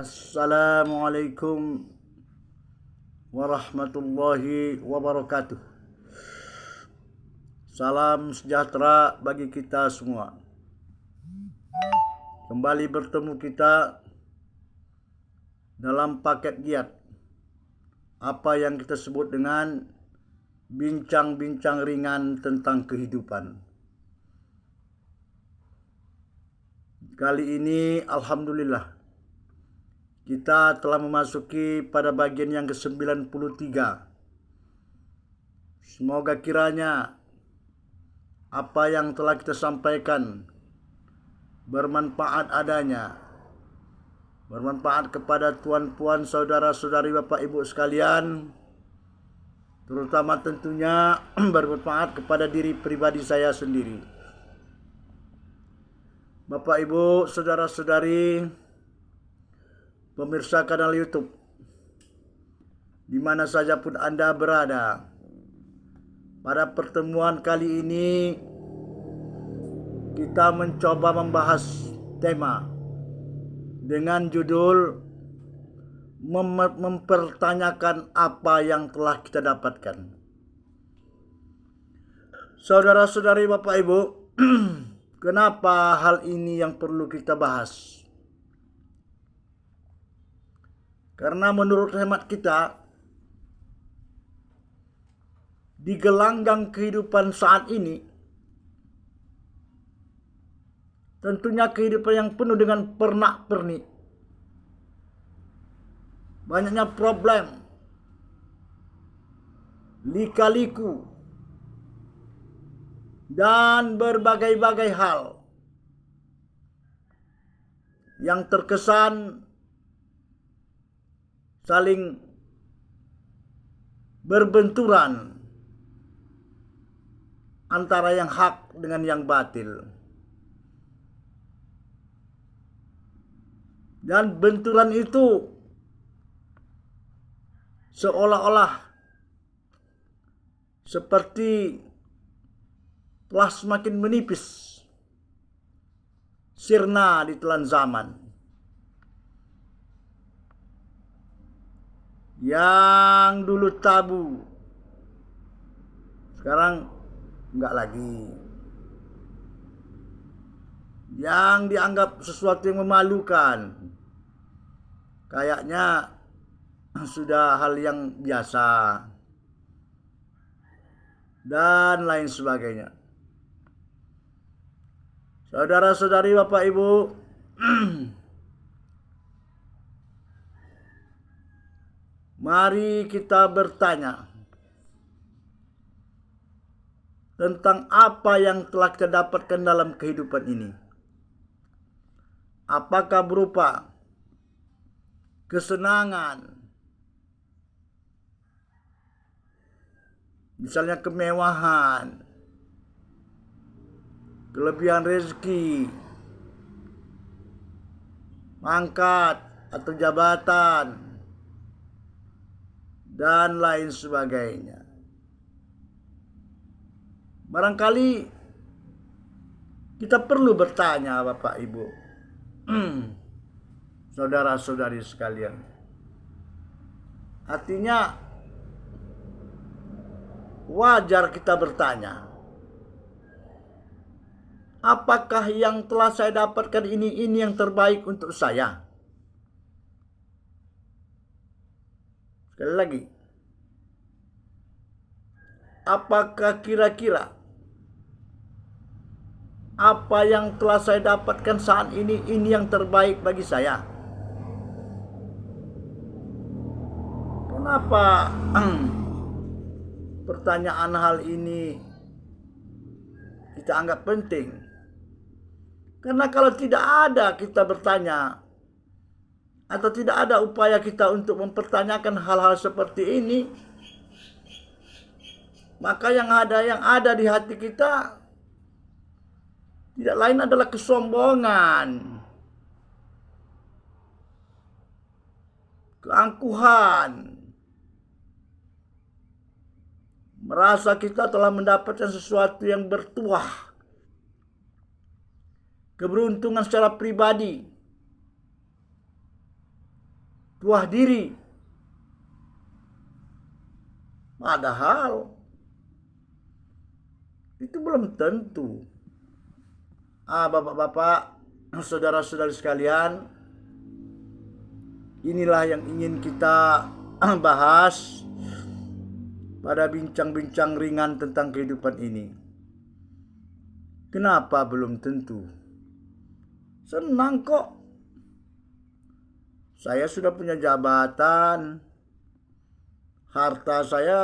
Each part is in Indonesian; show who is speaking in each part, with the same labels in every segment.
Speaker 1: Assalamualaikum warahmatullahi wabarakatuh. Salam sejahtera bagi kita semua. Kembali bertemu kita dalam paket giat, apa yang kita sebut dengan bincang-bincang ringan tentang kehidupan. Kali ini alhamdulillah kita telah memasuki pada bagian yang ke-93. Semoga kiranya apa yang telah kita sampaikan bermanfaat adanya, bermanfaat kepada tuan-puan, saudara-saudari, bapak ibu sekalian, terutama tentunya bermanfaat kepada diri pribadi saya sendiri. Bapak ibu, saudara-saudari, pemirsa kanal YouTube, di mana saja pun Anda berada, pada pertemuan kali ini kita mencoba membahas tema dengan judul mempertanyakan apa yang telah kita dapatkan. Saudara-saudari, bapak ibu, kenapa hal ini yang perlu kita bahas? Karena menurut hemat kita, di gelanggang kehidupan saat ini, tentunya kehidupan yang penuh dengan pernak-pernik, banyaknya problem, lika-liku, dan berbagai-bagai hal yang terkesan saling berbenturan antara yang hak dengan yang batil. Dan benturan itu seolah-olah seperti telah semakin menipis, sirna di telan zaman. Yang dulu tabu, sekarang enggak lagi. Yang dianggap sesuatu yang memalukan, kayaknya sudah hal yang biasa, dan lain sebagainya. Saudara-saudari, bapak ibu, mari kita bertanya tentang apa yang telah kita dapatkan dalam kehidupan ini. Apakah berupa kesenangan, misalnya kemewahan, kelebihan rezeki, pangkat atau jabatan, dan lain sebagainya. Barangkali kita perlu bertanya, bapak ibu, saudara-saudari sekalian. Artinya wajar kita bertanya, apakah yang telah saya dapatkan ini yang terbaik untuk saya? Sekali lagi, apakah kira-kira apa yang telah saya dapatkan saat ini yang terbaik bagi saya? Kenapa pertanyaan hal ini kita anggap penting? Karena kalau tidak ada kita bertanya, atau tidak ada upaya kita untuk mempertanyakan hal-hal seperti ini, maka yang ada di hati kita tidak lain adalah kesombongan, keangkuhan, merasa kita telah mendapatkan sesuatu yang bertuah, keberuntungan secara pribadi, puas diri. Padahal itu belum tentu. Bapak-bapak, saudara-saudari sekalian, inilah yang ingin kita bahas pada bincang-bincang ringan tentang kehidupan ini. Kenapa belum tentu? Senang kok. Saya sudah punya jabatan, harta saya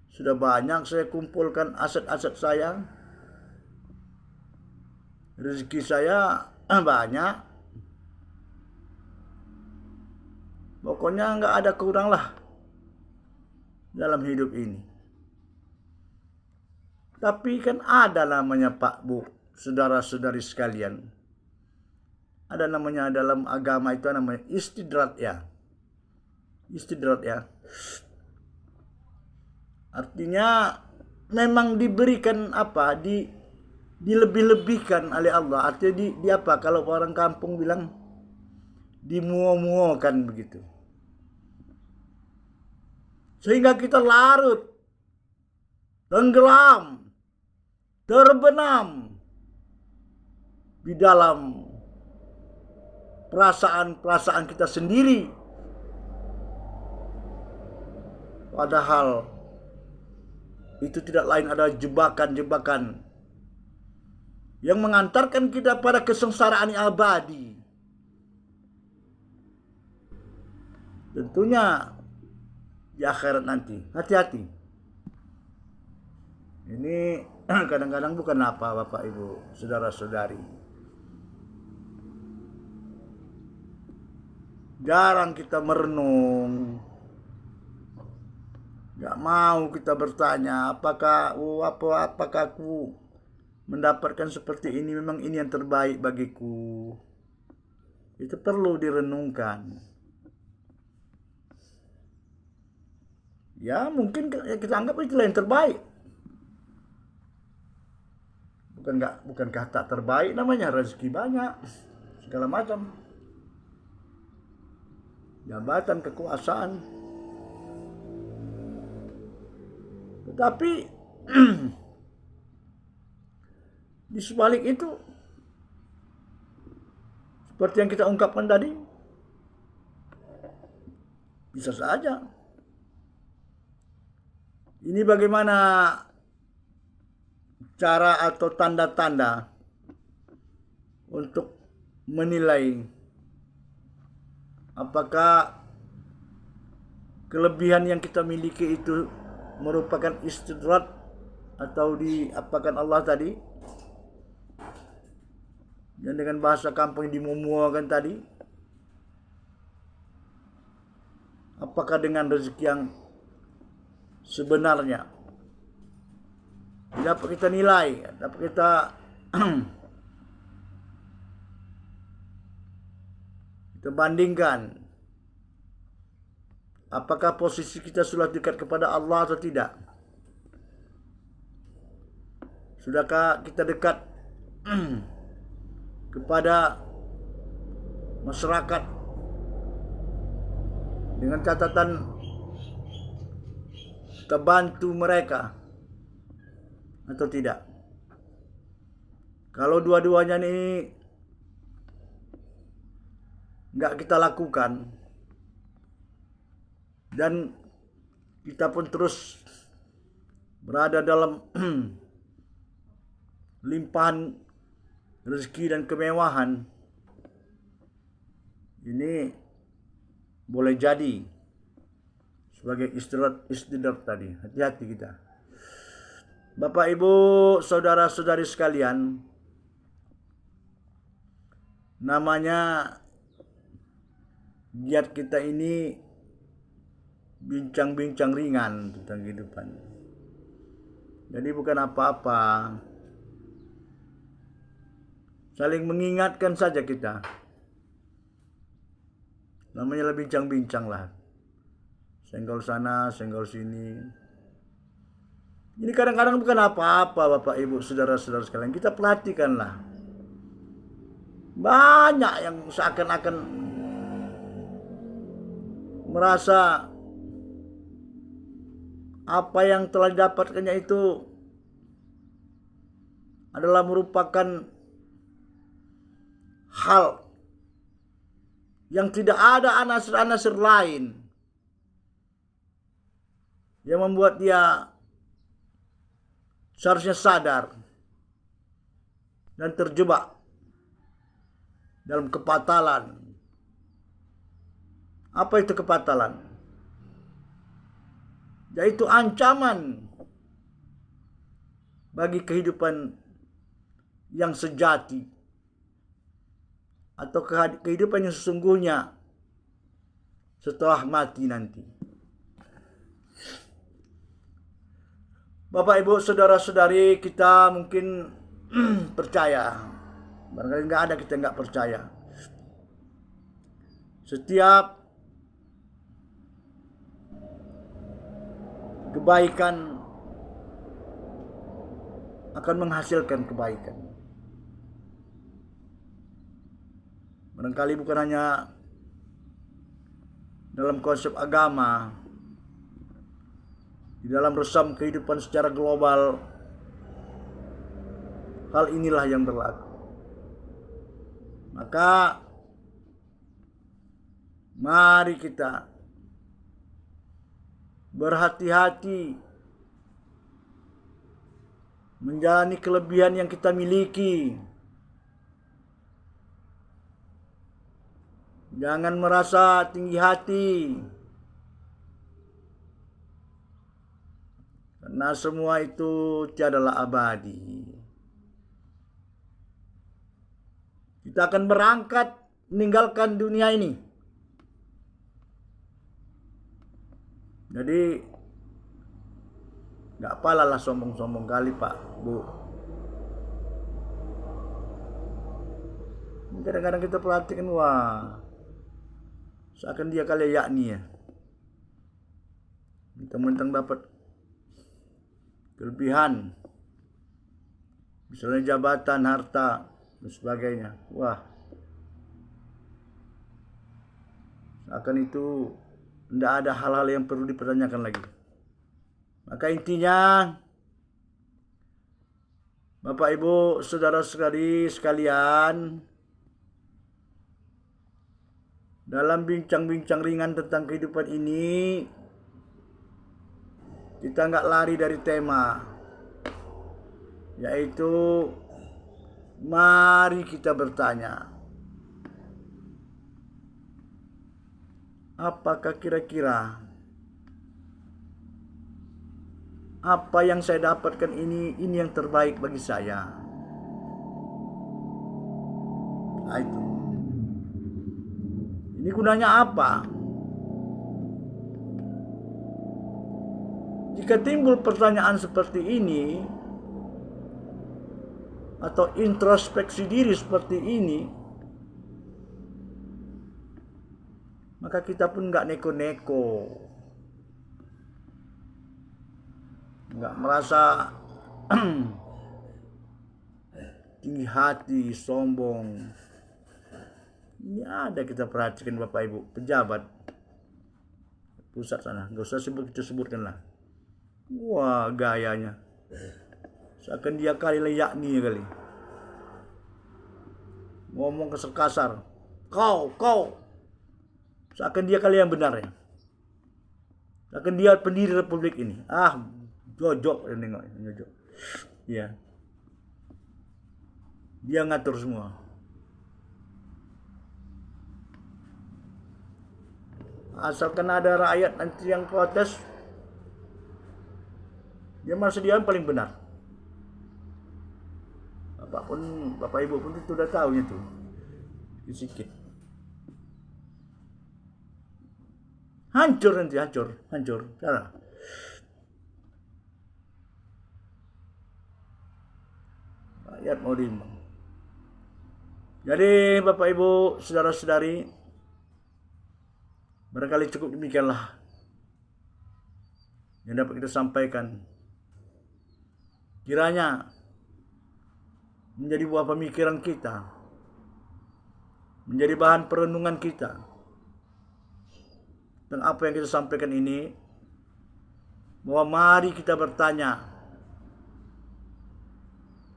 Speaker 1: sudah banyak, saya kumpulkan aset-aset saya. Rezeki saya banyak. Pokoknya nggak ada kurang lah dalam hidup ini. Tapi kan ada namanya Pak Bu, saudara-saudari sekalian. Ada namanya dalam agama itu namanya istidrat ya. Istidrat ya. Artinya memang diberikan dilebih-lebihkan oleh Allah. Artinya di apa? Kalau orang kampung bilang dimuo-muokan begitu. Sehingga kita larut, tenggelam, terbenam di dalam perasaan-perasaan kita sendiri. Padahal itu tidak lain adalah jebakan-jebakan yang mengantarkan kita pada kesengsaraan yang abadi. Tentunya di akhirat nanti. Hati-hati. Ini kadang-kadang bukan apa, Bapak Ibu, saudara-saudari. Jarang kita merenung. Gak mau kita bertanya apakah aku mendapatkan seperti ini, memang ini yang terbaik bagiku. Itu perlu direnungkan. Ya mungkin kita anggap itulah yang terbaik. Bukankah tak terbaik namanya, rezeki banyak, segala macam. Jabatan, kekuasaan. Tetapi di sebalik itu, seperti yang kita ungkapkan tadi, bisa saja. Ini bagaimana cara atau tanda-tanda untuk menilai apakah kelebihan yang kita miliki itu merupakan istidrat atau diapakan Allah tadi, yang dengan bahasa kampung dimumuakan tadi. Apakah dengan rezeki yang sebenarnya dapat kita nilai, dapat kita kita bandingkan. Apakah posisi kita sudah dekat kepada Allah atau tidak? Sudahkah kita dekat kepada masyarakat dengan catatan kita bantu mereka atau tidak? Kalau dua-duanya ini nggak kita lakukan, dan kita pun terus berada dalam limpahan rezeki dan kemewahan, ini boleh jadi sebagai istidrat tadi. Hati-hati kita. Bapak Ibu, saudara-saudari sekalian, namanya giat kita ini bincang-bincang ringan tentang kehidupan. Jadi bukan apa-apa. Saling mengingatkan saja kita. Namanya lah bincang-bincang lah. Senggol sana, senggol sini. Ini kadang-kadang bukan apa-apa, Bapak Ibu, saudara-saudara sekalian. Kita perhatikanlah. Banyak yang seakan-akan merasa apa yang telah didapatkannya itu adalah merupakan hal yang tidak ada anasir-anasir lain yang membuat dia seharusnya sadar dan terjebak dalam kepatalan. Apa itu kepatalan? Yaitu ancaman bagi kehidupan yang sejati atau kehidupan yang sesungguhnya setelah mati nanti. Bapak, Ibu, saudara-saudari, kita mungkin percaya. Barangkali nggak ada kita nggak percaya. Setiap kebaikan akan menghasilkan kebaikan. Barangkali bukan hanya dalam konsep agama, di dalam resam kehidupan secara global, hal inilah yang berlaku. Maka mari kita berhati-hati menjalani kelebihan yang kita miliki. Jangan merasa tinggi hati, karena semua itu tiadalah abadi. Kita akan berangkat meninggalkan dunia ini. Jadi gak apalah sombong-sombong kali Pak, Bu. Kadang-kadang kita perhatikan, wah, seakan dia kali yakni ya. Mentang-mentang dapat kelebihan, misalnya jabatan, harta, dan sebagainya. Wah, seakan itu tidak ada hal-hal yang perlu dipertanyakan lagi. Maka intinya, Bapak, Ibu, saudara-saudari sekalian, dalam bincang-bincang ringan tentang kehidupan ini, kita nggak lari dari tema, yaitu mari kita bertanya, apakah kira-kira apa yang saya dapatkan ini yang terbaik bagi saya? Nah, itu. Ini gunanya apa? Jika timbul pertanyaan seperti ini atau introspeksi diri seperti ini, maka kita pun nggak neko-neko, nggak merasa tinggi hati, sombong. Ini ada kita perhatikan Bapak Ibu, pejabat pusat sana, nggak usah kita sebutkan lah. Wah, gayanya seakan dia kali yakni kali, ngomong kasar, kau, seakan dia kali yang benar ya, seakan dia pendiri republik ini. Jojok nengok, jojok. Ya, dia ngatur semua. Asalkan ada rakyat nanti yang protes, dia merasa dia yang paling benar. Bapak Ibu pun itu udah tahu itu. Sedikit. Hancur nanti, hancur. Salah. Rakyat mau diimbang. Jadi Bapak Ibu, saudara-saudari, barangkali cukup demikianlah yang dapat kita sampaikan. Kiranya menjadi buah pemikiran kita, menjadi bahan perenungan kita dan apa yang kita sampaikan ini, bahwa mari kita bertanya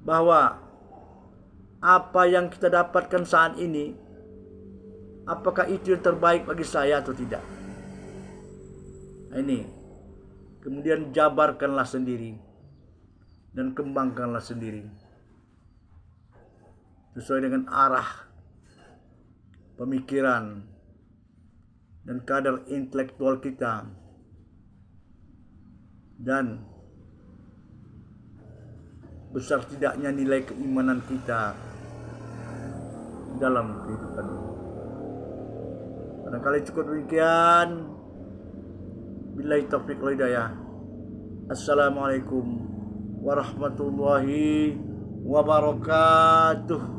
Speaker 1: bahwa apa yang kita dapatkan saat ini, apakah itu yang terbaik bagi saya atau tidak. Nah, ini kemudian jabarkanlah sendiri dan kembangkanlah sendiri sesuai dengan arah pemikiran dan kadar intelektual kita dan besar tidaknya nilai keimanan kita dalam kehidupan ini. Barangkali cukup demikian. Billahi taufiq wal hidayah. Assalamualaikum warahmatullahi wabarakatuh.